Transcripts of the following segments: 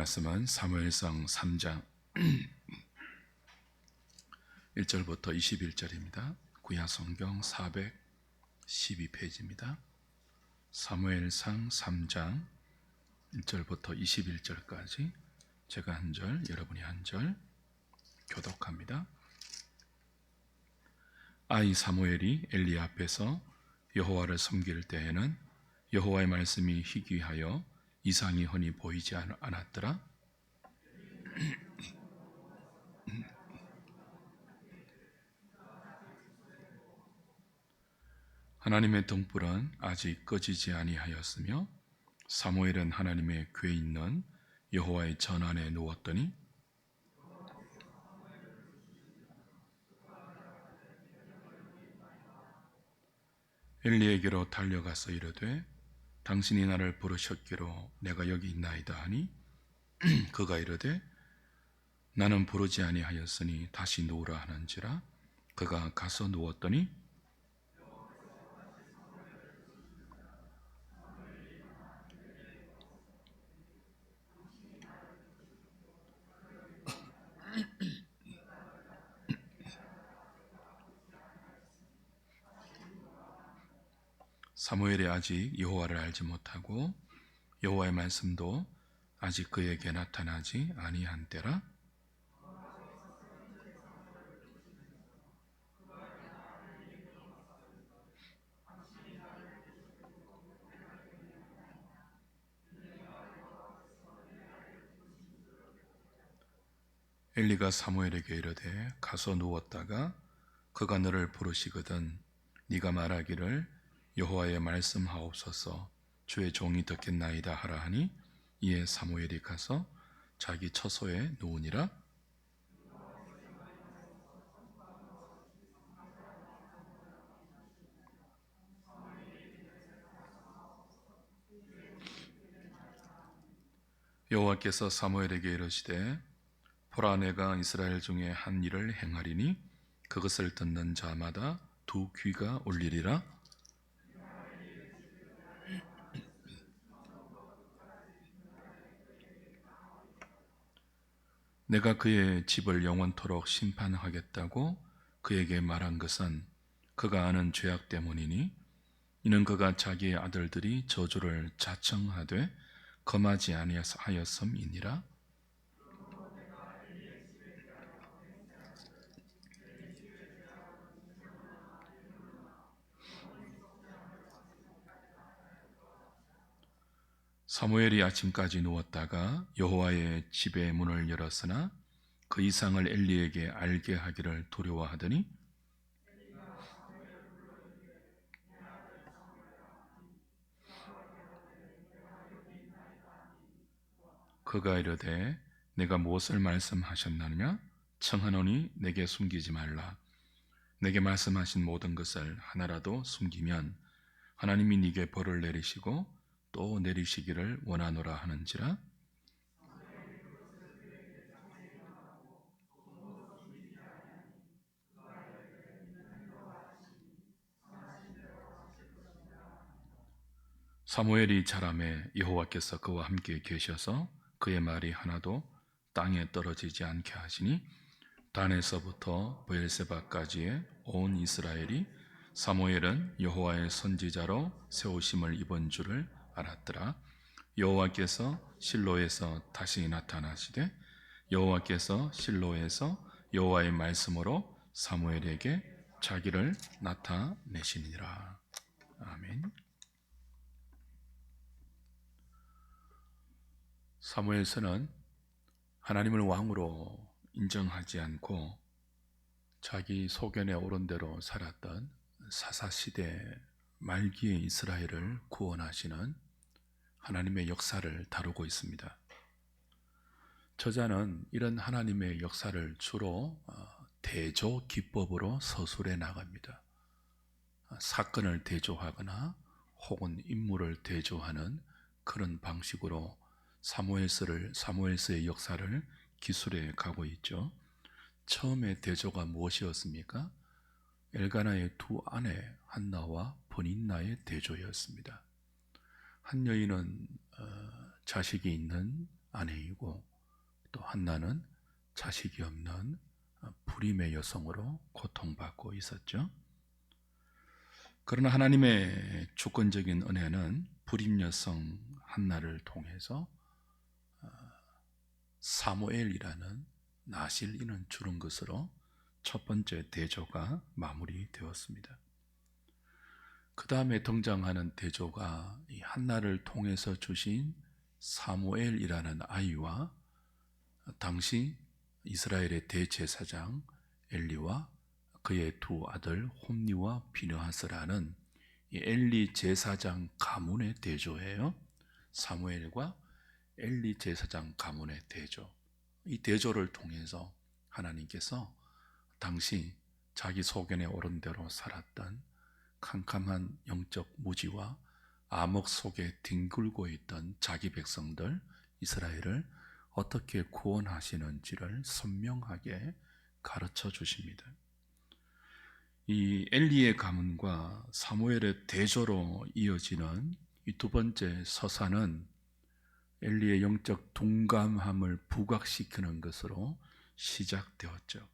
말씀은 사무엘상 3장 1절부터 21절입니다. 구약성경 412페이지입니다. 사무엘상 3장 1절부터 21절까지 제가 한 절, 여러분이 한 절 교독합니다. 아이 사무엘이 엘리 앞에서 여호와를 섬길 때에는 여호와의 말씀이 희귀하여 이상이 흔히 보이지 않았더라. 하나님의 등불은 아직 꺼지지 아니하였으며 사무엘은 하나님의 궤에 있는 여호와의 전 안에 누웠더니 엘리에게로 달려가서 이르되 당신이 나를 부르셨기로 내가 여기 있나이다 하니 그가 이르되 나는 부르지 아니하였으니 다시 누우라 하는지라. 그가 가서 누웠더니 사무엘이 아직 여호와를 알지 못하고 여호와의 말씀도 아직 그에게 나타나지 아니한 때라. 엘리가 사무엘에게 이르되 가서 누웠다가 그가 너를 부르시거든 네가 말하기를 여호와의 말씀하옵소서 주의 종이 듣겠나이다 하라 하니 이에 사무엘이 가서 자기 처소에 누우니라. 여호와께서 사무엘에게 이르시되 보라 내가 이스라엘 중에 한 일을 행하리니 그것을 듣는 자마다 두 귀가 울리리라. 내가 그의 집을 영원토록 심판하겠다고 그에게 말한 것은 그가 아는 죄악 때문이니 이는 그가 자기의 아들들이 저주를 자청하되 금하지 아니하였음이니라. 사무엘이 아침까지 누웠다가 여호와의 집의 문을 열었으나 그 이상을 엘리에게 알게 하기를 두려워하더니 그가 이르되 내가 무엇을 말씀하셨나냐 청하노니 내게 숨기지 말라. 내게 말씀하신 모든 것을 하나라도 숨기면 하나님이 네게 벌을 내리시고 또 내리시기를 원하노라 하는지라. 사무엘이 자라매 여호와께서 그와 함께 계셔서 그의 말이 하나도 땅에 떨어지지 않게 하시니 단에서부터 브엘세바까지의 온 이스라엘이 사무엘은 여호와의 선지자로 세우심을 입은 줄을 알았더라. 여호와께서 실로에서 다시 나타나시되 여호와께서 실로에서 여호와의 말씀으로 사무엘에게 자기를 나타내시니라. 아멘. 사무엘서는 하나님을 왕으로 인정하지 않고 자기 소견에 오른 대로 살았던 사사시대 말기의 이스라엘을 구원하시는 하나님의 역사를 다루고 있습니다. 저자는 이런 하나님의 역사를 주로 대조 기법으로 서술해 나갑니다. 사건을 대조하거나 혹은 인물을 대조하는 그런 방식으로 사무엘서의 역사를 기술해 가고 있죠. 처음에 대조가 무엇이었습니까? 엘가나의 두 아내 한나와 브닌나의 대조였습니다. 한 여인은 자식이 있는 아내이고 또 한나는 자식이 없는 불임의 여성으로 고통받고 있었죠. 그러나 하나님의 주권적인 은혜는 불임 여성 한나를 통해서 사무엘이라는 나실 이는 주는 것으로 첫 번째 대조가 마무리되었습니다. 그 다음에 등장하는 대조가 이 한나를 통해서 주신 사무엘이라는 아이와 당시 이스라엘의 대제사장 엘리와 그의 두 아들 홈니와 비느하스라는 이 엘리 제사장 가문의 대조예요. 사무엘과 엘리 제사장 가문의 대조. 이 대조를 통해서 하나님께서 당시 자기 소견에 오른 대로 살았던 캄캄한 영적 무지와 암흑 속에 뒹굴고 있던 자기 백성들 이스라엘을 어떻게 구원하시는지를 선명하게 가르쳐 주십니다. 이 엘리의 가문과 사무엘의 대조로 이어지는 이 두 번째 서사는 엘리의 영적 둔감함을 부각시키는 것으로 시작되었죠.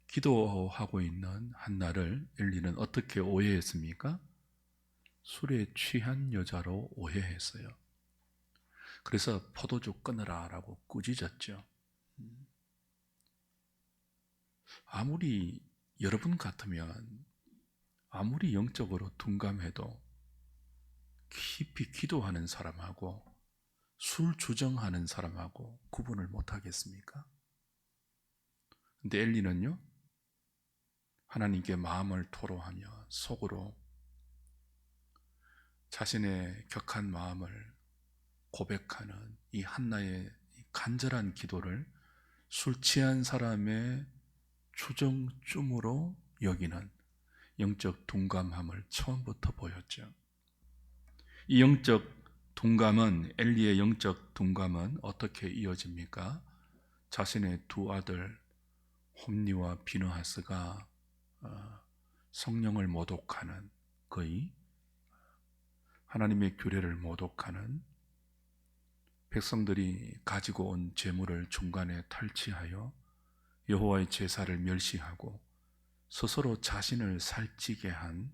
기도하고 있는 한나를 엘리는 어떻게 오해했습니까? 술에 취한 여자로 오해했어요. 그래서 포도주 끊으라 라고 꾸짖었죠. 아무리 여러분 같으면 아무리 영적으로 둔감해도 깊이 기도하는 사람하고 술 주정하는 사람하고 구분을 못하겠습니까? 근데 엘리는요, 하나님께 마음을 토로하며 속으로 자신의 격한 마음을 고백하는 이 한나의 간절한 기도를 술 취한 사람의 추정쯤으로 여기는 영적 둔감함을 처음부터 보였죠. 이 영적 둔감은, 엘리의 영적 둔감은 어떻게 이어집니까? 자신의 두 아들 홈니와 비느하스가 성령을 모독하는, 거의 하나님의 규례를 모독하는, 백성들이 가지고 온 재물을 중간에 탈취하여 여호와의 제사를 멸시하고 스스로 자신을 살찌게 한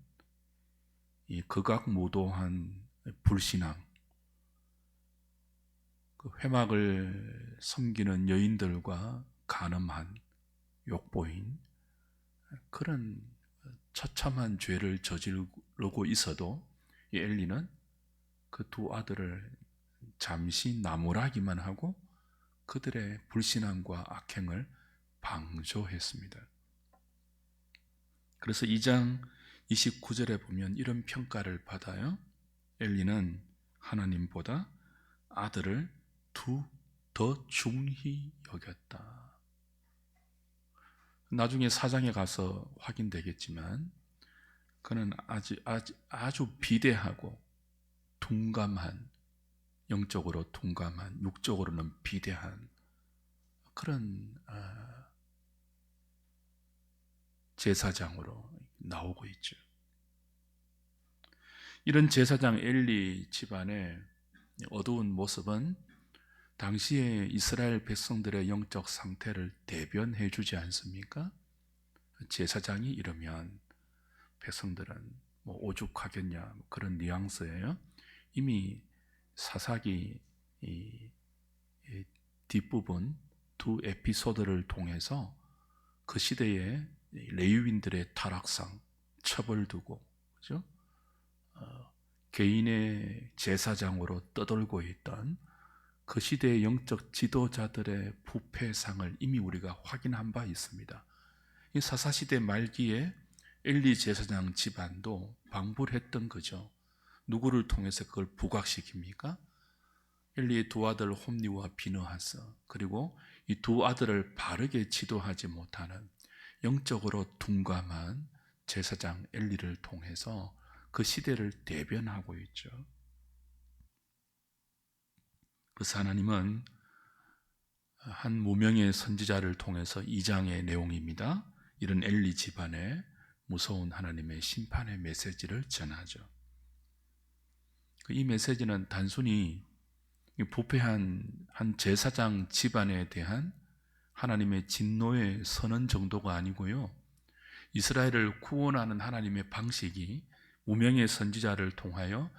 이 극악무도한 불신앙, 그 회막을 섬기는 여인들과 간음한, 욕보인 그런 처참한 죄를 저지르고 있어도 이 엘리는 그 두 아들을 잠시 나무라기만 하고 그들의 불신앙과 악행을 방조했습니다. 그래서 2장 29절에 보면 이런 평가를 받아요. 엘리는 하나님보다 아들을 더 중히 여겼다. 나중에 4장에 가서 확인되겠지만 그는 아주 비대하고 둔감한, 영적으로 둔감한, 육적으로는 비대한 그런 제사장으로 나오고 있죠. 이런 제사장 엘리 집안의 어두운 모습은 당시에 이스라엘 백성들의 영적 상태를 대변해 주지 않습니까? 제사장이 이러면 백성들은 오죽하겠냐, 그런 뉘앙스예요. 이미 사사기 이 뒷부분 두 에피소드를 통해서 그 시대의 레위인들의 타락상, 처벌두고, 그죠? 개인의 제사장으로 떠돌고 있던 그 시대의 영적 지도자들의 부패상을 이미 우리가 확인한 바 있습니다. 이 사사시대 말기에 엘리 제사장 집안도 방불했던 거죠. 누구를 통해서 그걸 부각시킵니까? 엘리의 두 아들 홈니와 비느하스, 그리고 이 두 아들을 바르게 지도하지 못하는 영적으로 둔감한 제사장 엘리를 통해서 그 시대를 대변하고 있죠. 그래서 하나님은 한 무명의 선지자를 통해서 2장의 내용입니다. 이런 엘리 집안에 무서운 하나님의 심판의 메시지를 전하죠. 이 메시지는 단순히 부패한 한 제사장 집안에 대한 하나님의 진노의 선언 정도가 아니고요, 이스라엘을 구원하는 하나님의 방식이 무명의 선지자를 통하여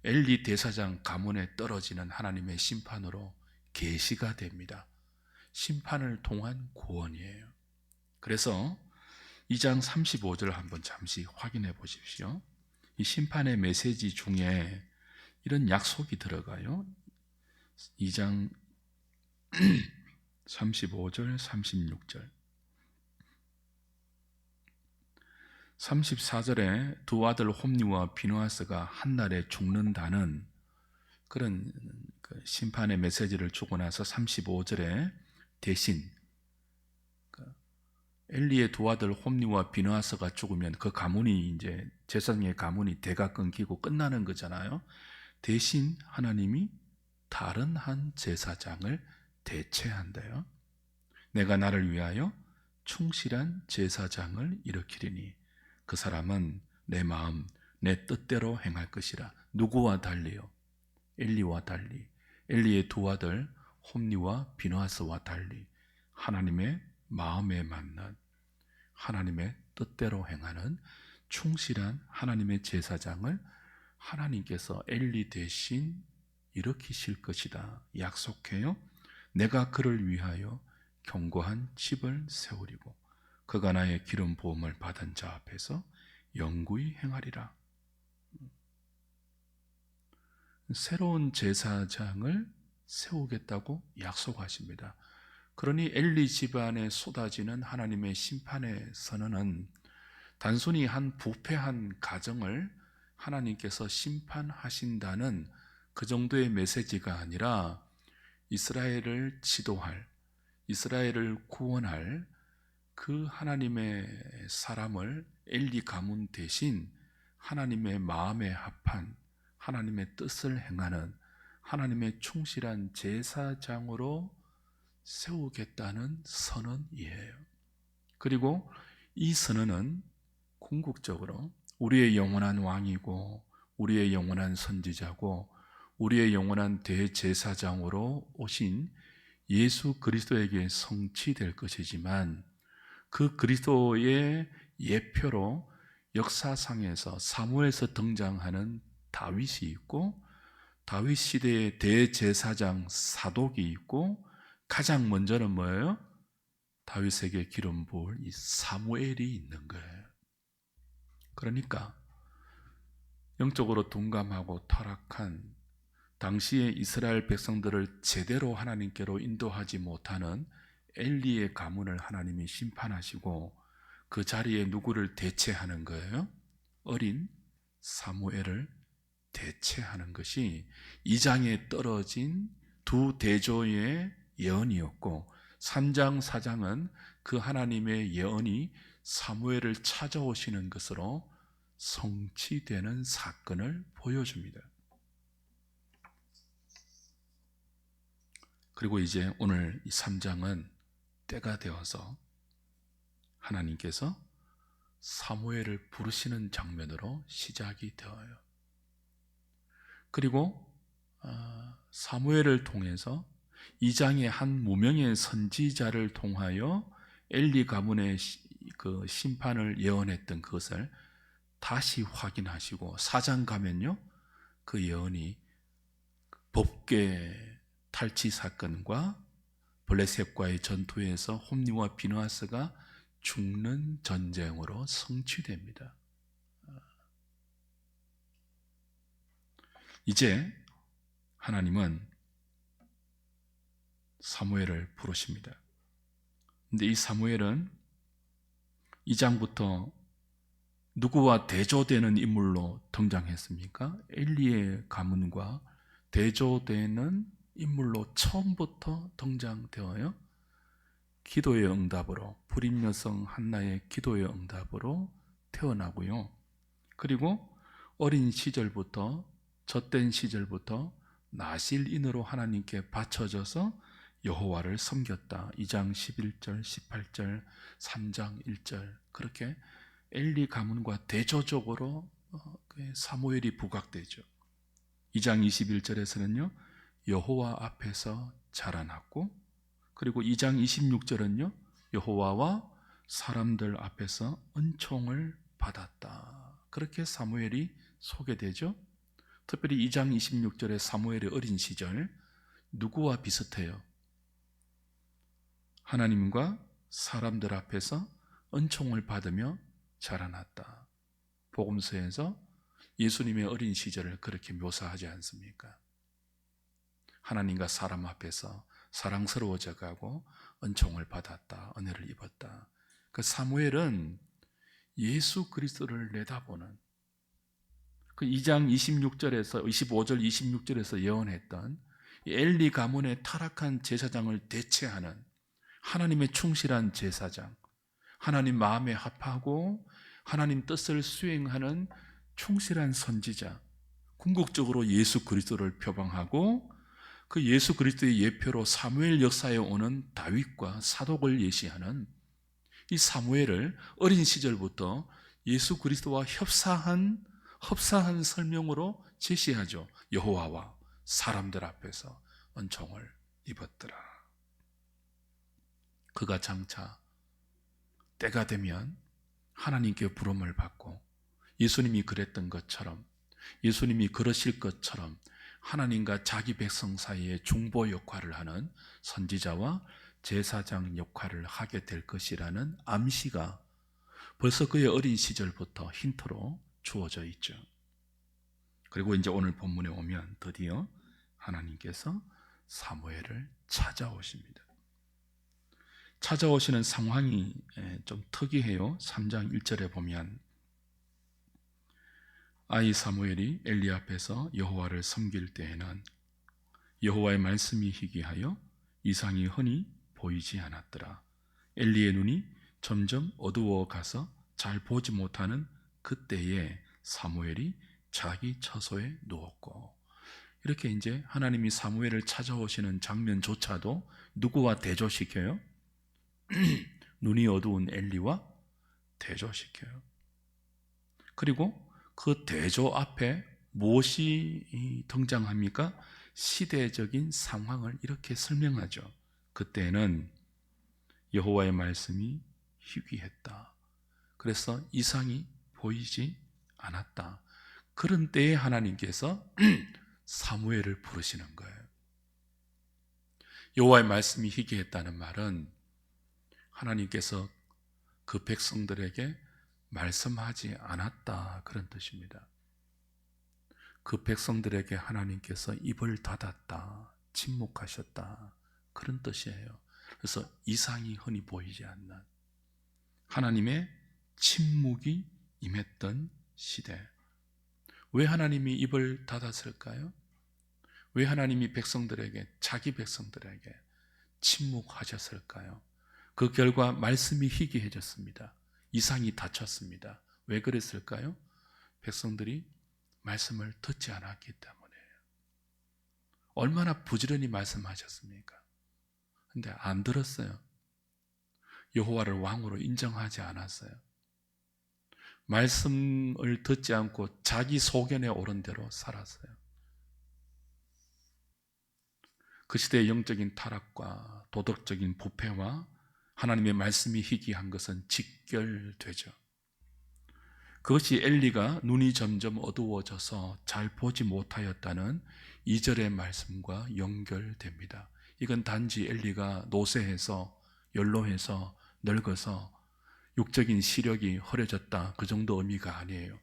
엘리 대사장 가문에 떨어지는 하나님의 심판으로 계시가 됩니다. 심판을 통한 구원이에요. 그래서 2장 35절 한번 잠시 확인해 보십시오. 이 심판의 메시지 중에 이런 약속이 들어가요. 2장 35절, 36절. 34절에 두 아들 홈니와 비누아스가 한날에 죽는다는 그런 심판의 메시지를 주고 나서 35절에 대신 엘리의 두 아들 홈니와 비누아스가 죽으면 그 가문이 이제 제사장의 가문이 대가 끊기고 끝나는 거잖아요. 대신 하나님이 다른 한 제사장을 대체한대요. 내가 나를 위하여 충실한 제사장을 일으키리니 그 사람은 내 마음, 내 뜻대로 행할 것이라. 누구와 달리요? 엘리와 달리, 엘리의 두 아들 홈니와 비누아스와 달리 하나님의 마음에 맞는, 하나님의 뜻대로 행하는 충실한 하나님의 제사장을 하나님께서 엘리 대신 일으키실 것이다 약속해요. 내가 그를 위하여 견고한 집을 세우리고 그가 나의 기름 부음을 받은 자 앞에서 영구히 행하리라. 새로운 제사장을 세우겠다고 약속하십니다. 그러니 엘리 집안에 쏟아지는 하나님의 심판의 선언은 단순히 한 부패한 가정을 하나님께서 심판하신다는 그 정도의 메시지가 아니라 이스라엘을 지도할, 이스라엘을 구원할 그 하나님의 사람을 엘리 가문 대신 하나님의 마음에 합한, 하나님의 뜻을 행하는 하나님의 충실한 제사장으로 세우겠다는 선언이에요. 그리고 이 선언은 궁극적으로 우리의 영원한 왕이고 우리의 영원한 선지자고 우리의 영원한 대제사장으로 오신 예수 그리스도에게 성취될 것이지만, 그 그리스도의 예표로 역사상에서 사무엘에서 등장하는 다윗이 있고, 다윗 시대의 대제사장 사독이 있고, 가장 먼저는 뭐예요? 다윗에게 기름 부을 이 사무엘이 있는 거예요. 그러니까 영적으로 둔감하고 타락한 당시의 이스라엘 백성들을 제대로 하나님께로 인도하지 못하는 엘리의 가문을 하나님이 심판하시고 그 자리에 누구를 대체하는 거예요? 어린 사무엘을 대체하는 것이 2장에 떨어진 두 대조의 예언이었고, 3장, 4장은 그 하나님의 예언이 사무엘을 찾아오시는 것으로 성취되는 사건을 보여줍니다. 그리고 이제 오늘 이 3장은 때가 되어서 하나님께서 사무엘을 부르시는 장면으로 시작이 되어요. 그리고 사무엘을 통해서 2장의 한 무명의 선지자를 통하여 엘리 가문의 그 심판을 예언했던 그것을 다시 확인하시고, 4장 가면요 그 예언이 법궤 탈취 사건과 블레셋과의 전투에서 홈니와 비누아스가 죽는 전쟁으로 성취됩니다. 이제 하나님은 사무엘을 부르십니다. 근데 이 사무엘은 2장부터 누구와 대조되는 인물로 등장했습니까? 엘리의 가문과 대조되는 인물로 처음부터 등장되어요. 기도의 응답으로, 불임 여성 한나의 기도의 응답으로 태어나고요. 그리고 어린 시절부터, 젖된 시절부터 나실인으로 하나님께 바쳐져서 여호와를 섬겼다. 2장 11절, 18절, 3장 1절, 그렇게 엘리 가문과 대조적으로 사무엘이 부각되죠. 2장 21절에서는요 여호와 앞에서 자라났고, 그리고 2장 26절은요 여호와와 사람들 앞에서 은총을 받았다. 그렇게 사무엘이 소개되죠. 특별히 2장 26절의 사무엘의 어린 시절, 누구와 비슷해요? 하나님과 사람들 앞에서 은총을 받으며 자라났다. 복음서에서 예수님의 어린 시절을 그렇게 묘사하지 않습니까? 하나님과 사람 앞에서 사랑스러워져 가고 은총을 받았다, 은혜를 입었다. 그 사무엘은 예수 그리스도를 내다보는, 그 2장 26절에서 25절 26절에서 예언했던 엘리 가문의 타락한 제사장을 대체하는 하나님의 충실한 제사장, 하나님 마음에 합하고 하나님 뜻을 수행하는 충실한 선지자, 궁극적으로 예수 그리스도를 표방하고 그 예수 그리스도의 예표로 사무엘 역사에 오는 다윗과 사독을 예시하는 이 사무엘을 어린 시절부터 예수 그리스도와 흡사한 설명으로 제시하죠. 여호와와 사람들 앞에서 은총을 입었더라. 그가 장차 때가 되면 하나님께 부름을 받고 예수님이 그랬던 것처럼, 예수님이 그러실 것처럼 하나님과 자기 백성 사이에 중보 역할을 하는 선지자와 제사장 역할을 하게 될 것이라는 암시가 벌써 그의 어린 시절부터 힌트로 주어져 있죠. 그리고 이제 오늘 본문에 오면 드디어 하나님께서 사무엘을 찾아오십니다. 찾아오시는 상황이 좀 특이해요. 3장 1절에 보면 아이 사무엘이 엘리 앞에서 여호와를 섬길 때에는 여호와의 말씀이 희귀하여 이상이 흔히 보이지 않았더라. 엘리의 눈이 점점 어두워 가서 잘 보지 못하는 그때에 사무엘이 자기 처소에 누웠고, 이렇게 이제 하나님이 사무엘을 찾아오시는 장면조차도 누구와 대조시켜요? 눈이 어두운 엘리와 대조시켜요. 그리고 그 대조 앞에 무엇이 등장합니까? 시대적인 상황을 이렇게 설명하죠. 그때는 여호와의 말씀이 희귀했다. 그래서 이상이 보이지 않았다. 그런 때에 하나님께서 사무엘을 부르시는 거예요. 여호와의 말씀이 희귀했다는 말은 하나님께서 그 백성들에게 말씀하지 않았다, 그런 뜻입니다. 그 백성들에게 하나님께서 입을 닫았다, 침묵하셨다, 그런 뜻이에요. 그래서 이상이 흔히 보이지 않는 하나님의 침묵이 임했던 시대. 왜 하나님이 입을 닫았을까요? 왜 하나님이 백성들에게, 자기 백성들에게 침묵하셨을까요? 그 결과 말씀이 희귀해졌습니다. 이상이 닫혔습니다. 왜 그랬을까요? 백성들이 말씀을 듣지 않았기 때문이에요. 얼마나 부지런히 말씀하셨습니까? 근데 안 들었어요. 여호와를 왕으로 인정하지 않았어요. 말씀을 듣지 않고 자기 소견에 오른 대로 살았어요. 그 시대의 영적인 타락과 도덕적인 부패와 하나님의 말씀이 희귀한 것은 직결되죠. 그것이 엘리가 눈이 점점 어두워져서 잘 보지 못하였다는 2절의 말씀과 연결됩니다. 이건 단지 엘리가 노쇠해서, 연로해서, 늙어서 육적인 시력이 흐려졌다, 그 정도 의미가 아니에요.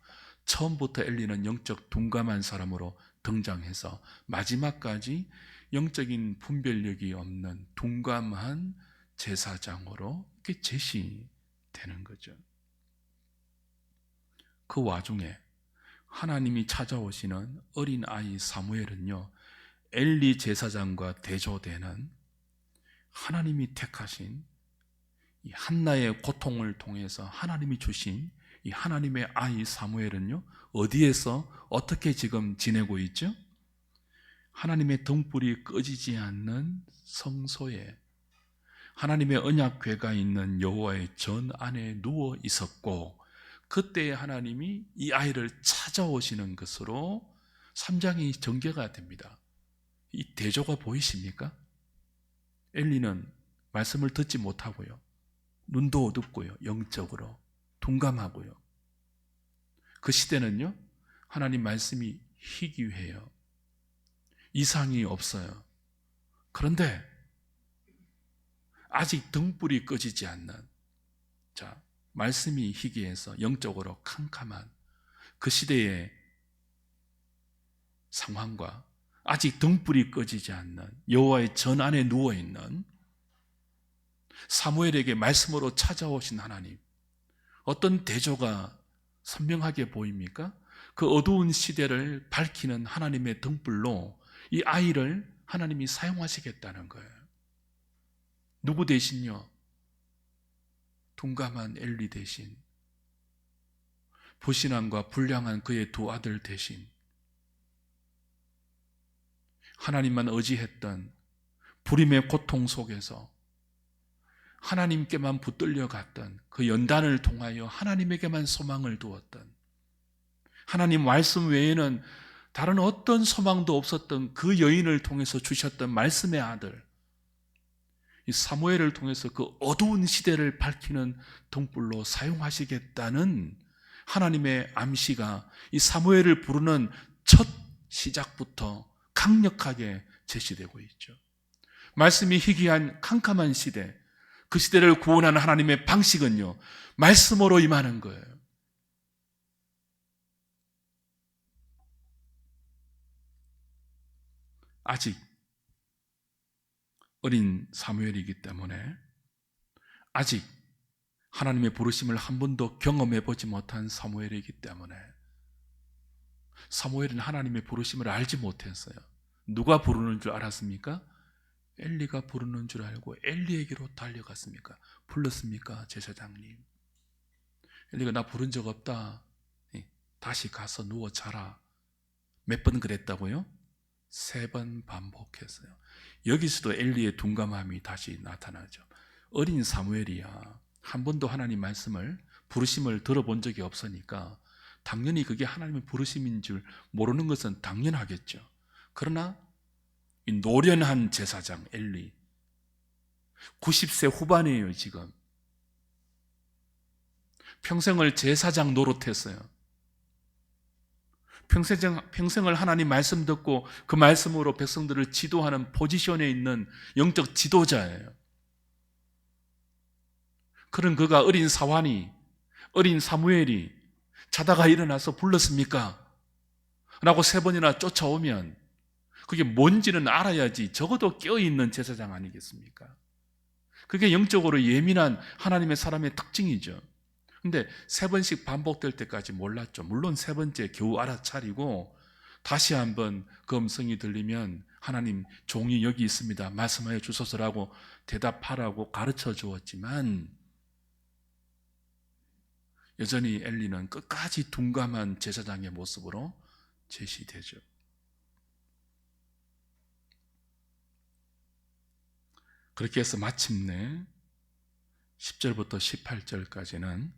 처음부터 엘리는 영적 둔감한 사람으로 등장해서 마지막까지 영적인 분별력이 없는 둔감한 제사장으로 이렇게 제시되는 거죠. 그 와중에 하나님이 찾아오시는 어린아이 사무엘은요, 엘리 제사장과 대조되는 하나님이 택하신 이 한나의 고통을 통해서 하나님이 주신 이 하나님의 아이 사무엘은요, 어디에서 어떻게 지금 지내고 있죠? 하나님의 등불이 꺼지지 않는 성소에, 하나님의 언약궤가 있는 여호와의 전 안에 누워 있었고, 그때에 하나님이 이 아이를 찾아오시는 것으로 3장이 전개가 됩니다. 이 대조가 보이십니까? 엘리는 말씀을 듣지 못하고요, 눈도 어둡고요, 영적으로 둔감하고요. 그 시대는요, 하나님 말씀이 희귀해요. 이상이 없어요. 그런데 아직 등불이 꺼지지 않는, 자, 말씀이 희귀해서 영적으로 캄캄한 그 시대의 상황과 아직 등불이 꺼지지 않는 여호와의 전 안에 누워있는 사무엘에게 말씀으로 찾아오신 하나님, 어떤 대조가 선명하게 보입니까? 그 어두운 시대를 밝히는 하나님의 등불로 이 아이를 하나님이 사용하시겠다는 거예요. 누구 대신요? 둔감한 엘리 대신, 불신앙과 불량한 그의 두 아들 대신, 하나님만 의지했던 불임의 고통 속에서 하나님께만 붙들려 갔던 그 연단을 통하여 하나님에게만 소망을 두었던, 하나님 말씀 외에는 다른 어떤 소망도 없었던 그 여인을 통해서 주셨던 말씀의 아들, 이 사무엘을 통해서 그 어두운 시대를 밝히는 등불로 사용하시겠다는 하나님의 암시가 이 사무엘을 부르는 첫 시작부터 강력하게 제시되고 있죠. 말씀이 희귀한 캄캄한 시대, 그 시대를 구원하는 하나님의 방식은요, 말씀으로 임하는 거예요. 아직 어린 사무엘이기 때문에, 아직 하나님의 부르심을 한 번도 경험해 보지 못한 사무엘이기 때문에, 사무엘은 하나님의 부르심을 알지 못했어요. 누가 부르는 줄 알았습니까? 엘리가 부르는 줄 알고 엘리에게로 달려갔습니까? 불렀습니까? 제사장님, 엘리가 나 부른 적 없다, 다시 가서 누워 자라. 몇 번 그랬다고요? 3번 반복했어요. 여기서도 엘리의 둔감함이 다시 나타나죠. 어린 사무엘이야 한 번도 하나님 말씀을, 부르심을 들어본 적이 없으니까 당연히 그게 하나님의 부르심인 줄 모르는 것은 당연하겠죠. 그러나 이 노련한 제사장 엘리, 90세 후반이에요. 지금 평생을 제사장 노릇했어요. 평생을 하나님 말씀 듣고 그 말씀으로 백성들을 지도하는 포지션에 있는 영적 지도자예요. 그런 그가 어린 사환이, 어린 사무엘이 자다가 일어나서 불렀습니까? 라고 3번이나 쫓아오면 그게 뭔지는 알아야지 적어도 깨어있는 제사장 아니겠습니까? 그게 영적으로 예민한 하나님의 사람의 특징이죠. 근데 3번씩 반복될 때까지 몰랐죠. 물론 3번째 겨우 알아차리고 다시 한번 그 음성이 들리면 하나님, 종이 여기 있습니다, 말씀하여 주소서라고 대답하라고 가르쳐 주었지만, 여전히 엘리는 끝까지 둔감한 제사장의 모습으로 제시되죠. 그렇게 해서 마침내 10절부터 18절까지는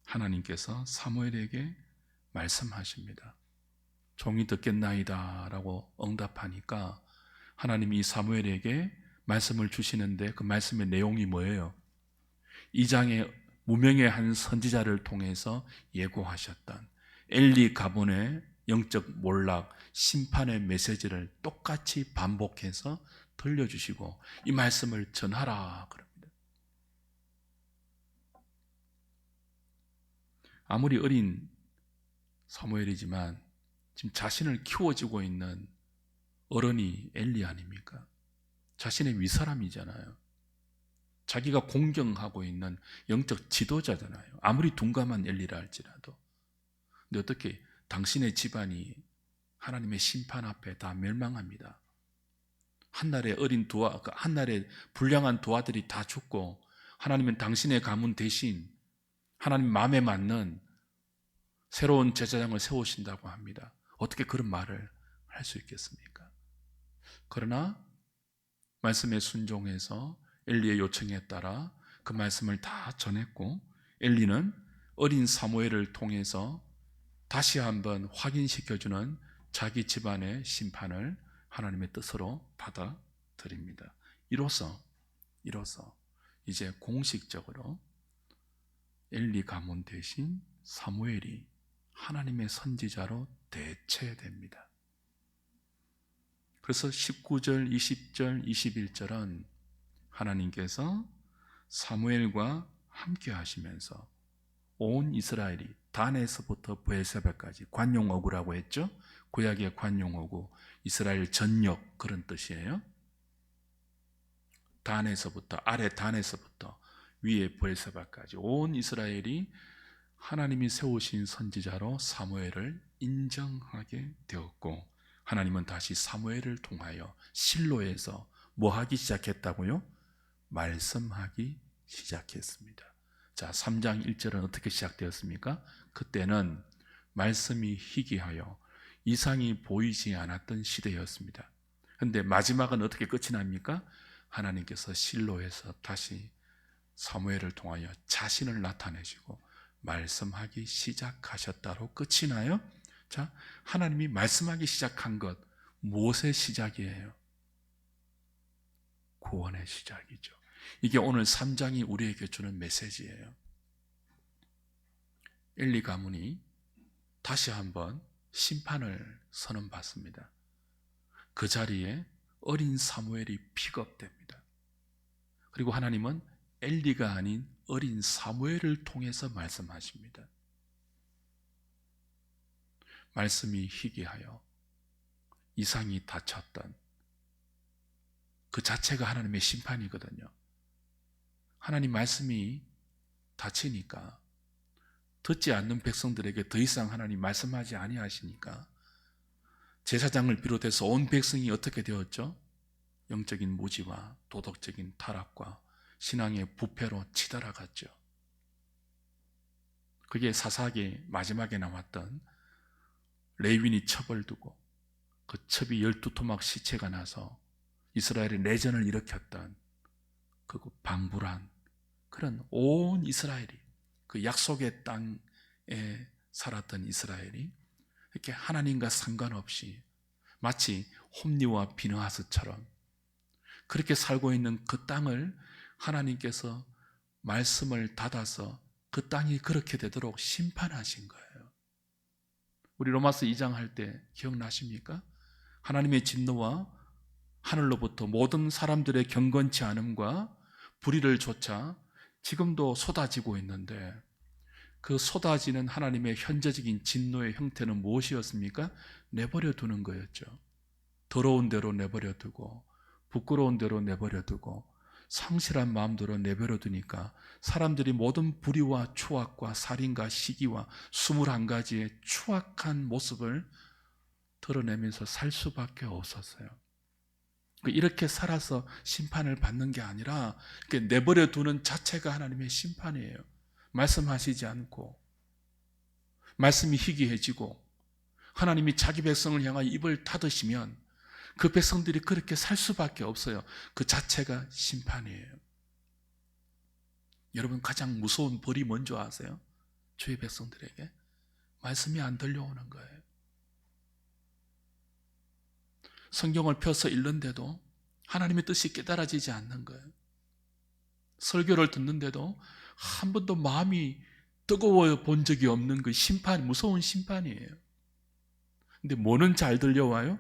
하나님께서 사무엘에게 말씀하십니다. 종이 듣겠나이다 라고 응답하니까 하나님이 이 사무엘에게 말씀을 주시는데, 그 말씀의 내용이 뭐예요? 2장에 무명의 한 선지자를 통해서 예고하셨던 엘리 가문의 영적 몰락, 심판의 메시지를 똑같이 반복해서 들려주시고 이 말씀을 전하라 그럽니다. 아무리 어린 사무엘이지만 지금 자신을 키워주고 있는 어른이 엘리 아닙니까? 자신의 윗사람이잖아요. 자기가 공경하고 있는 영적 지도자잖아요. 아무리 둔감한 엘리라 할지라도. 근데 어떻게 당신의 집안이 하나님의 심판 앞에 다 멸망합니다. 한날에 한날에 불량한 두 아들이 다 죽고 하나님은 당신의 가문 대신 하나님 마음에 맞는 새로운 제사장을 세우신다고 합니다. 어떻게 그런 말을 할 수 있겠습니까? 그러나 말씀에 순종해서 엘리의 요청에 따라 그 말씀을 다 전했고, 엘리는 어린 사무엘을 통해서 다시 한번 확인시켜주는 자기 집안의 심판을 하나님의 뜻으로 받아들입니다. 이로써 이제 공식적으로 엘리 가문 대신 사무엘이 하나님의 선지자로 대체됩니다. 그래서 19절, 20절, 21절은 하나님께서 사무엘과 함께 하시면서 온 이스라엘이 단에서부터 브엘세바까지, 관용어구라고 했죠. 구약의 관용어구, 이스라엘 전역, 그런 뜻이에요. 단에서부터, 아래 단에서부터 위에 브엘세바까지 온 이스라엘이 하나님이 세우신 선지자로 사무엘을 인정하게 되었고, 하나님은 다시 사무엘을 통하여 실로에서 뭐 하기 시작했다고요? 말씀하기 시작했습니다. 자, 3장 1절은 어떻게 시작되었습니까? 그때는 말씀이 희귀하여 이상이 보이지 않았던 시대였습니다. 그런데 마지막은 어떻게 끝이 납니까? 하나님께서 실로에서 다시 사무엘을 통하여 자신을 나타내시고 말씀하기 시작하셨다로 끝이 나요. 자, 하나님이 말씀하기 시작한 것, 무엇의 시작이에요? 구원의 시작이죠. 이게 오늘 3장이 우리에게 주는 메시지예요. 엘리 가문이 다시 한번 심판을 선언받습니다. 그 자리에 어린 사무엘이 픽업됩니다. 그리고 하나님은 엘리가 아닌 어린 사무엘을 통해서 말씀하십니다. 말씀이 희귀하여 이상이 닫혔던 그 자체가 하나님의 심판이거든요. 하나님 말씀이 닫히니까, 듣지 않는 백성들에게 더 이상 하나님 말씀하지 아니하시니까 제사장을 비롯해서 온 백성이 어떻게 되었죠? 영적인 무지와 도덕적인 타락과 신앙의 부패로 치달아갔죠. 그게 사사기 마지막에 나왔던 레위인이 첩을 두고 그 첩이 12토막 시체가 나서 이스라엘의 내전을 일으켰던 그 방불한 그런 온 이스라엘이, 그 약속의 땅에 살았던 이스라엘이 이렇게 하나님과 상관없이 마치 홈리와 비느하스처럼 그렇게 살고 있는 그 땅을 하나님께서 말씀을 닫아서 그 땅이 그렇게 되도록 심판하신 거예요. 우리 로마서 2장 할 때 기억나십니까? 하나님의 진노와 하늘로부터 모든 사람들의 경건치 않음과 불의를 좇아 지금도 쏟아지고 있는데, 그 쏟아지는 하나님의 현재적인 진노의 형태는 무엇이었습니까? 내버려 두는 거였죠. 더러운 대로 내버려 두고 부끄러운 대로 내버려 두고 상실한 마음대로 내버려 두니까 사람들이 모든 불의와 추악과 살인과 시기와 21가지의 추악한 모습을 드러내면서 살 수밖에 없었어요. 이렇게 살아서 심판을 받는 게 아니라 내버려 두는 자체가 하나님의 심판이에요. 말씀하시지 않고 말씀이 희귀해지고 하나님이 자기 백성을 향하여 입을 닫으시면 그 백성들이 그렇게 살 수밖에 없어요. 그 자체가 심판이에요. 여러분, 가장 무서운 벌이 뭔지 아세요? 주의 백성들에게 말씀이 안 들려오는 거예요. 성경을 펴서 읽는데도 하나님의 뜻이 깨달아지지 않는 거예요. 설교를 듣는데도 한 번도 마음이 뜨거워 본 적이 없는 그 심판, 무서운 심판이에요. 근데 뭐는 잘 들려와요?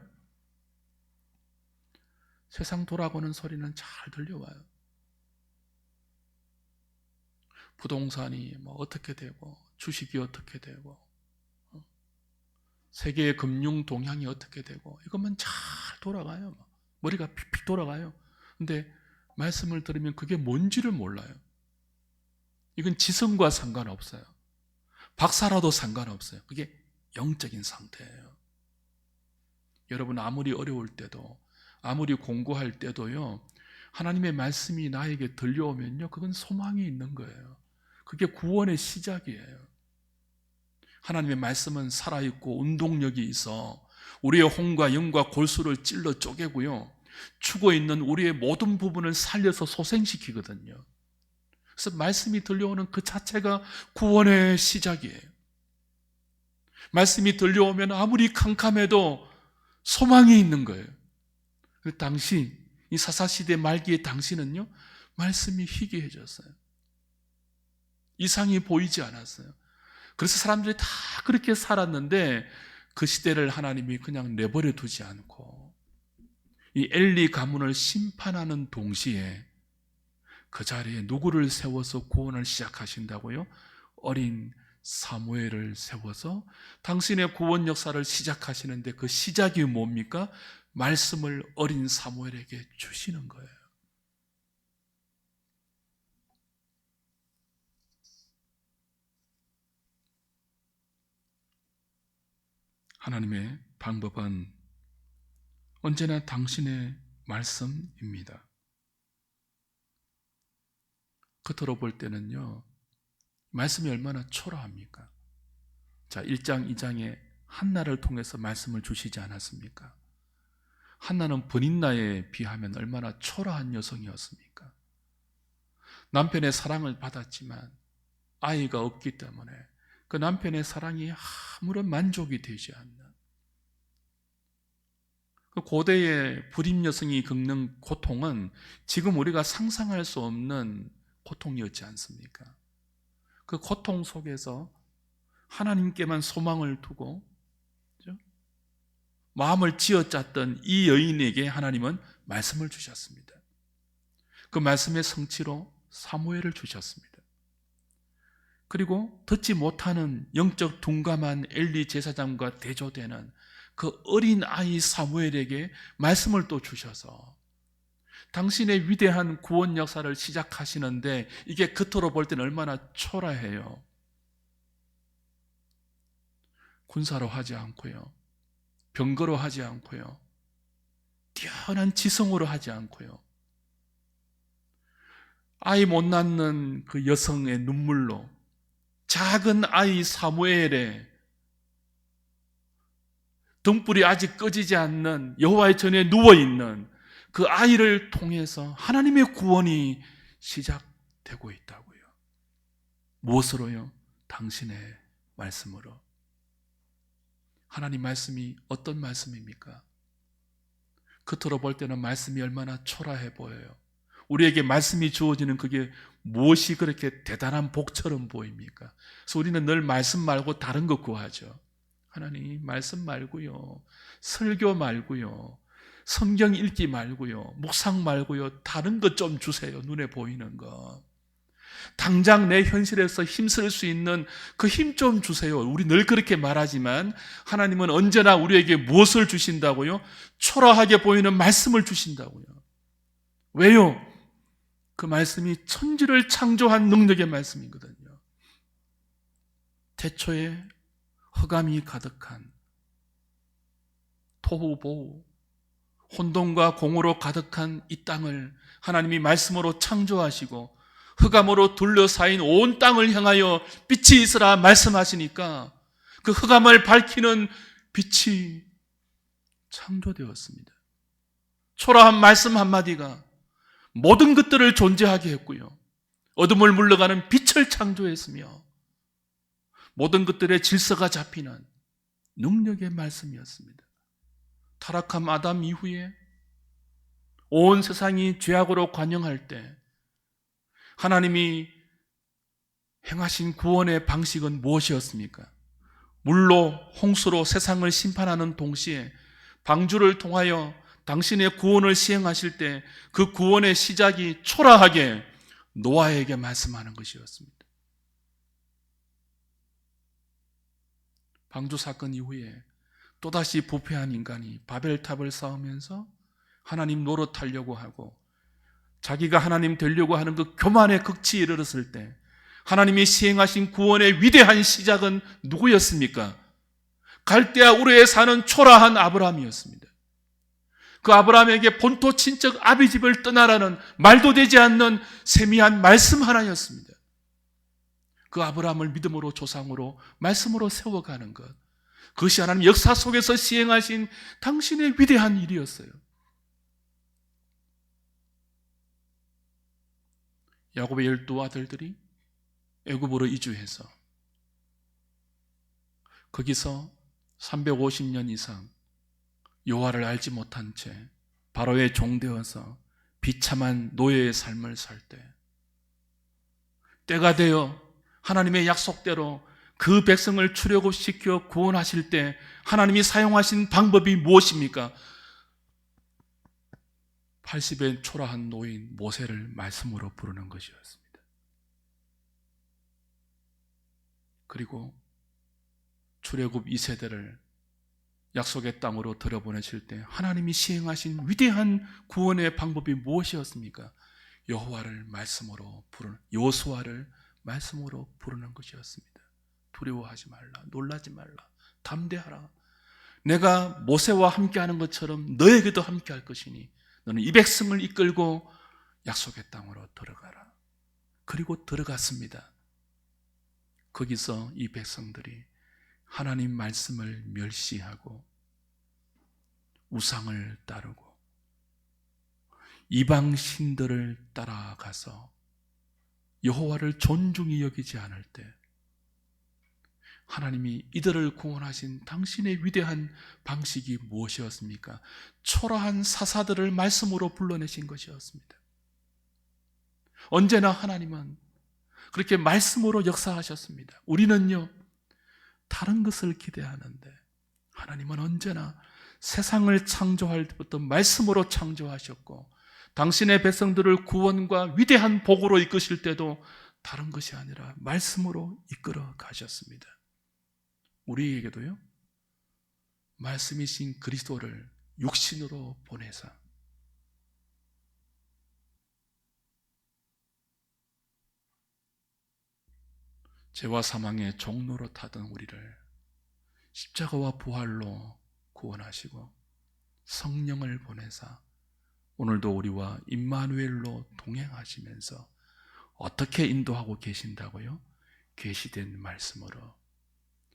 세상 돌아가는 소리는 잘 들려와요. 부동산이 뭐 어떻게 되고, 주식이 어떻게 되고, 세계의 금융 동향이 어떻게 되고, 이것만 잘 돌아가요. 머리가 픽픽 돌아가요. 근데 말씀을 들으면 그게 뭔지를 몰라요. 이건 지성과 상관없어요. 박사라도 상관없어요. 그게 영적인 상태예요. 여러분, 아무리 어려울 때도, 아무리 공부할 때도요, 하나님의 말씀이 나에게 들려오면요, 그건 소망이 있는 거예요. 그게 구원의 시작이에요. 하나님의 말씀은 살아있고 운동력이 있어 우리의 혼과 영과 골수를 찔러 쪼개고요, 죽어있는 우리의 모든 부분을 살려서 소생시키거든요. 그래서 말씀이 들려오는 그 자체가 구원의 시작이에요. 말씀이 들려오면 아무리 캄캄해도 소망이 있는 거예요. 그 당시 이 사사시대 말기의 당시는요, 말씀이 희귀해졌어요. 이상이 보이지 않았어요. 그래서 사람들이 다 그렇게 살았는데 그 시대를 하나님이 그냥 내버려 두지 않고 이 엘리 가문을 심판하는 동시에 그 자리에 누구를 세워서 구원을 시작하신다고요? 어린 사무엘을 세워서 당신의 구원 역사를 시작하시는데 그 시작이 뭡니까? 말씀을 어린 사무엘에게 주시는 거예요. 하나님의 방법은 언제나 당신의 말씀입니다. 겉으로 볼 때는요, 말씀이 얼마나 초라합니까? 자, 1장, 2장에 한나를 통해서 말씀을 주시지 않았습니까? 한나는 버닌나에 비하면 얼마나 초라한 여성이었습니까? 남편의 사랑을 받았지만 아이가 없기 때문에 그 남편의 사랑이 아무런 만족이 되지 않는, 그 고대의 불임 여성이 겪는 고통은 지금 우리가 상상할 수 없는 고통이었지 않습니까? 그 고통 속에서 하나님께만 소망을 두고 마음을 쥐어짰던 이 여인에게 하나님은 말씀을 주셨습니다. 그 말씀의 성취로 사무엘을 주셨습니다. 그리고 듣지 못하는 영적 둔감한 엘리 제사장과 대조되는 그 어린 아이 사무엘에게 말씀을 또 주셔서 당신의 위대한 구원 역사를 시작하시는데 이게 겉으로 볼 때는 얼마나 초라해요. 군사로 하지 않고요, 병거로 하지 않고요, 뛰어난 지성으로 하지 않고요, 아이 못 낳는 그 여성의 눈물로 작은 아이 사무엘의 등불이 아직 꺼지지 않는 여호와의 전에 누워있는 그 아이를 통해서 하나님의 구원이 시작되고 있다고요. 무엇으로요? 당신의 말씀으로. 하나님 말씀이 어떤 말씀입니까? 겉으로 볼 때는 말씀이 얼마나 초라해 보여요. 우리에게 말씀이 주어지는 그게 무엇이 그렇게 대단한 복처럼 보입니까? 그래서 우리는 늘 말씀 말고 다른 거 구하죠. 하나님 말씀 말고요, 설교 말고요, 성경 읽기 말고요, 묵상 말고요, 다른 것 좀 주세요. 눈에 보이는 거, 당장 내 현실에서 힘쓸 수 있는 그 힘 좀 주세요. 우리 늘 그렇게 말하지만 하나님은 언제나 우리에게 무엇을 주신다고요? 초라하게 보이는 말씀을 주신다고요. 왜요? 그 말씀이 천지를 창조한 능력의 말씀이거든요. 태초에 흑암이 가득한 토후보후, 혼돈과 공허로 가득한 이 땅을 하나님이 말씀으로 창조하시고 흑암으로 둘러싸인 온 땅을 향하여 빛이 있으라 말씀하시니까 그 흑암을 밝히는 빛이 창조되었습니다. 초라한 말씀 한마디가 모든 것들을 존재하게 했고요, 어둠을 물러가는 빛을 창조했으며 모든 것들의 질서가 잡히는 능력의 말씀이었습니다. 타락한 아담 이후에 온 세상이 죄악으로 관영할 때 하나님이 행하신 구원의 방식은 무엇이었습니까? 물로, 홍수로 세상을 심판하는 동시에 방주를 통하여 당신의 구원을 시행하실 때 그 구원의 시작이 초라하게 노아에게 말씀하는 것이었습니다. 방주 사건 이후에 또다시 부패한 인간이 바벨탑을 쌓으면서 하나님 노릇하려고 하고 자기가 하나님 되려고 하는 그 교만의 극치에 이르렀을 때 하나님이 시행하신 구원의 위대한 시작은 누구였습니까? 갈대아 우르에 사는 초라한 아브라함이었습니다. 그 아브라함에게 본토 친척 아비집을 떠나라는 말도 되지 않는 세미한 말씀 하나였습니다. 그 아브라함을 믿음으로 조상으로 말씀으로 세워가는 것, 그것이 하나님 역사 속에서 시행하신 당신의 위대한 일이었어요. 야곱의 12아들들이 애굽으로 이주해서 거기서 350년 이상 여호와를 알지 못한 채 바로의 종되어서 비참한 노예의 삶을 살 때, 때가 되어 하나님의 약속대로 그 백성을 출애굽시켜 구원하실 때 하나님이 사용하신 방법이 무엇입니까? 80에 초라한 노인 모세를 말씀으로 부르는 것이었습니다. 그리고 출애굽 2세대를 약속의 땅으로 들여보내실 때 하나님이 시행하신 위대한 구원의 방법이 무엇이었습니까? 여호와를 말씀으로 부르는, 여호수아를 말씀으로 부르는 것이었습니다. 두려워하지 말라, 놀라지 말라, 담대하라. 내가 모세와 함께하는 것처럼 너에게도 함께할 것이니 너는 이 백성을 이끌고 약속의 땅으로 들어가라. 그리고 들어갔습니다. 거기서 이 백성들이 하나님 말씀을 멸시하고 우상을 따르고 이방 신들을 따라가서 여호와를 존중히 여기지 않을 때 하나님이 이들을 구원하신 당신의 위대한 방식이 무엇이었습니까? 초라한 사사들을 말씀으로 불러내신 것이었습니다. 언제나 하나님은 그렇게 말씀으로 역사하셨습니다. 우리는요, 다른 것을 기대하는데 하나님은 언제나 세상을 창조할 때부터 말씀으로 창조하셨고 당신의 백성들을 구원과 위대한 복으로 이끄실 때도 다른 것이 아니라 말씀으로 이끌어 가셨습니다. 우리에게도요, 말씀이신 그리스도를 육신으로 보내사 죄와 사망의 종로로 타던 우리를 십자가와 부활로 구원하시고 성령을 보내사 오늘도 우리와 임마누엘로 동행하시면서 어떻게 인도하고 계신다고요? 계시된 말씀으로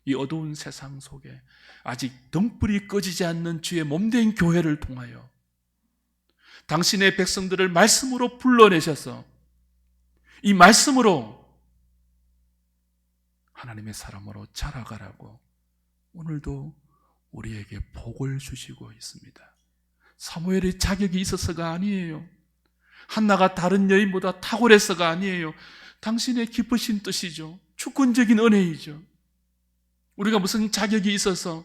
이 어두운 세상 속에 아직 등불이 꺼지지 않는 주의 몸된 교회를 통하여 당신의 백성들을 말씀으로 불러내셔서 이 말씀으로 하나님의 사람으로 자라가라고 오늘도 우리에게 복을 주시고 있습니다. 사무엘의 자격이 있어서가 아니에요. 한나가 다른 여인보다 탁월해서가 아니에요. 당신의 기쁘신 뜻이죠. 주권적인 은혜이죠. 우리가 무슨 자격이 있어서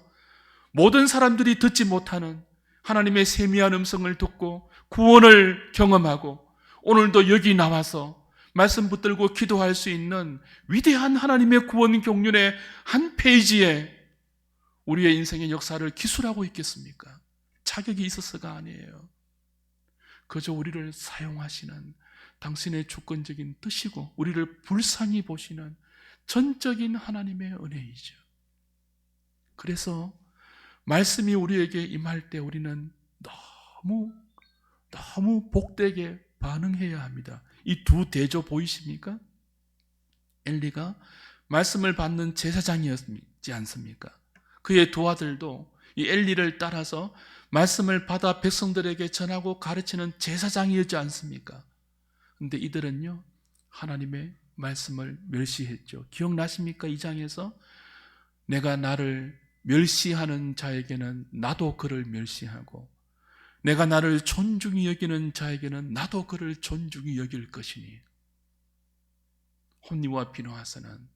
모든 사람들이 듣지 못하는 하나님의 세미한 음성을 듣고 구원을 경험하고 오늘도 여기 나와서 말씀 붙들고 기도할 수 있는 위대한 하나님의 구원 경륜의 한 페이지에 우리의 인생의 역사를 기술하고 있겠습니까? 자격이 있어서가 아니에요. 그저 우리를 사용하시는 당신의 주권적인 뜻이고 우리를 불쌍히 보시는 전적인 하나님의 은혜이죠. 그래서 말씀이 우리에게 임할 때 우리는 너무 복되게 반응해야 합니다. 이 두 대조 보이십니까? 엘리가 말씀을 받는 제사장이었지 않습니까? 그의 두 아들도 이 엘리를 따라서 말씀을 받아 백성들에게 전하고 가르치는 제사장이었지 않습니까? 그런데 이들은요, 하나님의 말씀을 멸시했죠. 기억나십니까? 이 장에서 내가 나를 멸시하는 자에게는 나도 그를 멸시하고 내가 나를 존중히 여기는 자에게는 나도 그를 존중히 여길 것이니 홈리와 비느하스는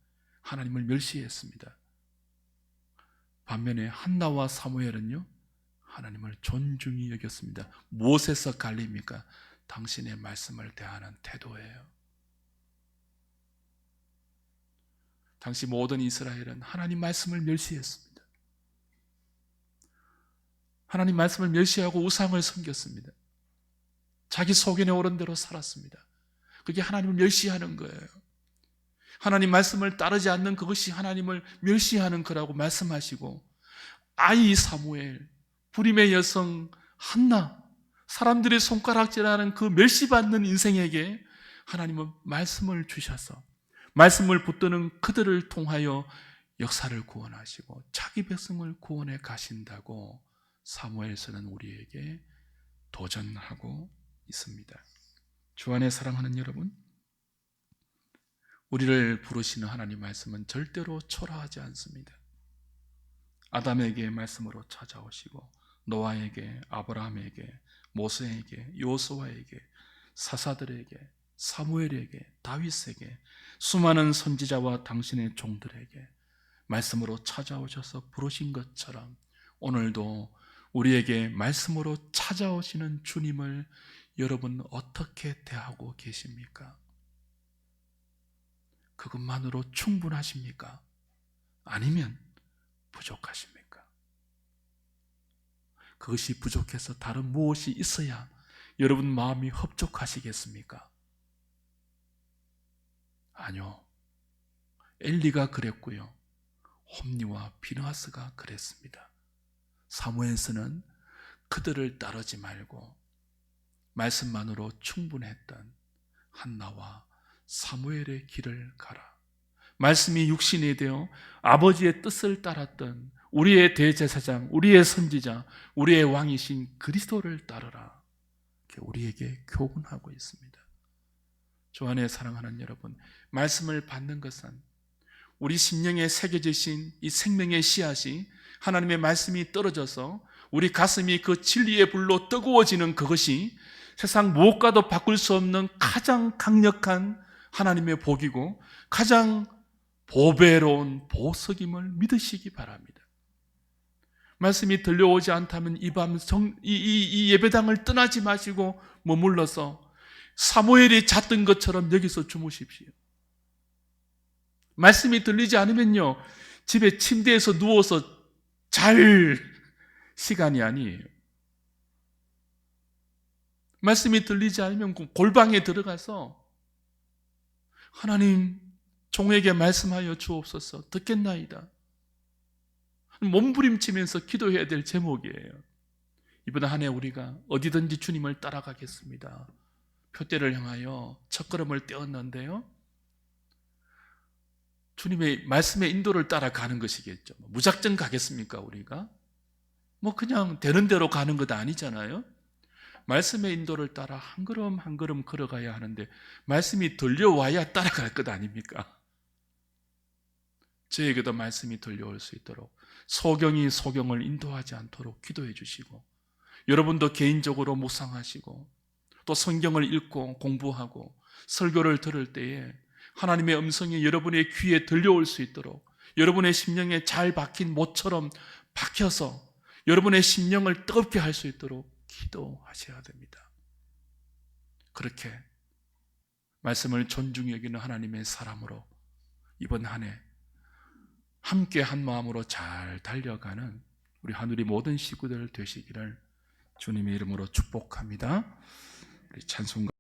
하나님을 멸시했습니다. 반면에 한나와 사무엘은요, 하나님을 존중히 여겼습니다. 무엇에서 갈립니까? 당신의 말씀을 대하는 태도예요. 당시 모든 이스라엘은 하나님 말씀을 멸시했습니다. 하나님 말씀을 멸시하고 우상을 섬겼습니다. 자기 소견에 오른 대로 살았습니다. 그게 하나님을 멸시하는 거예요. 하나님 말씀을 따르지 않는 그것이 하나님을 멸시하는 거라고 말씀하시고 아이 사무엘, 불임의 여성 한나, 사람들의 손가락질하는 그 멸시받는 인생에게 하나님은 말씀을 주셔서 말씀을 붙드는 그들을 통하여 역사를 구원하시고 자기 백성을 구원해 가신다고 사무엘서는 우리에게 도전하고 있습니다. 주 안에 사랑하는 여러분, 우리를 부르시는 하나님 말씀은 절대로 초라하지 않습니다. 아담에게 말씀으로 찾아오시고 노아에게, 아브라함에게, 모세에게, 요수아에게, 사사들에게, 사무엘에게, 다윗에게, 수많은 선지자와 당신의 종들에게 말씀으로 찾아오셔서 부르신 것처럼 오늘도 우리에게 말씀으로 찾아오시는 주님을 여러분 어떻게 대하고 계십니까? 그것만으로 충분하십니까? 아니면 부족하십니까? 그것이 부족해서 다른 무엇이 있어야 여러분 마음이 흡족하시겠습니까? 아니요. 엘리가 그랬고요. 홈리와 비느하스가 그랬습니다. 사무엘서는 그들을 따르지 말고 말씀만으로 충분했던 한나와 사무엘의 길을 가라. 말씀이 육신이 되어 아버지의 뜻을 따랐던 우리의 대제사장, 우리의 선지자, 우리의 왕이신 그리스도를 따르라. 이렇게 우리에게 교훈하고 있습니다. 주 안에 사랑하는 여러분, 말씀을 받는 것은 우리 심령에 새겨지신 이 생명의 씨앗이 하나님의 말씀이 떨어져서 우리 가슴이 그 진리의 불로 뜨거워지는 그것이 세상 무엇과도 바꿀 수 없는 가장 강력한 하나님의 복이고 가장 보배로운 보석임을 믿으시기 바랍니다. 말씀이 들려오지 않다면 이 밤 이 예배당을 떠나지 마시고 머물러서 사무엘이 잤던 것처럼 여기서 주무십시오. 말씀이 들리지 않으면요, 집에 침대에서 누워서 잘 시간이 아니에요. 말씀이 들리지 않으면 골방에 들어가서 하나님, 종에게 말씀하여 주옵소서, 듣겠나이다. 몸부림치면서 기도해야 될 제목이에요. 이번 한 해 우리가 어디든지 주님을 따라가겠습니다. 표대를 향하여 첫걸음을 떼었는데요, 주님의 말씀의 인도를 따라가는 것이겠죠. 무작정 가겠습니까, 우리가? 그냥 되는 대로 가는 것 아니잖아요. 말씀의 인도를 따라 한 걸음 한 걸음 걸어가야 하는데 말씀이 들려와야 따라갈 것 아닙니까? 저에게도 말씀이 들려올 수 있도록 소경이 소경을 인도하지 않도록 기도해 주시고, 여러분도 개인적으로 묵상하시고 또 성경을 읽고 공부하고 설교를 들을 때에 하나님의 음성이 여러분의 귀에 들려올 수 있도록 여러분의 심령에 잘 박힌 못처럼 박혀서 여러분의 심령을 뜨겁게 할 수 있도록 기도하셔야 됩니다. 그렇게 말씀을 존중히 여기는 하나님의 사람으로 이번 한 해 함께 한 마음으로 잘 달려가는 우리 하늘의 모든 식구들 되시기를 주님의 이름으로 축복합니다. 우리 찬송가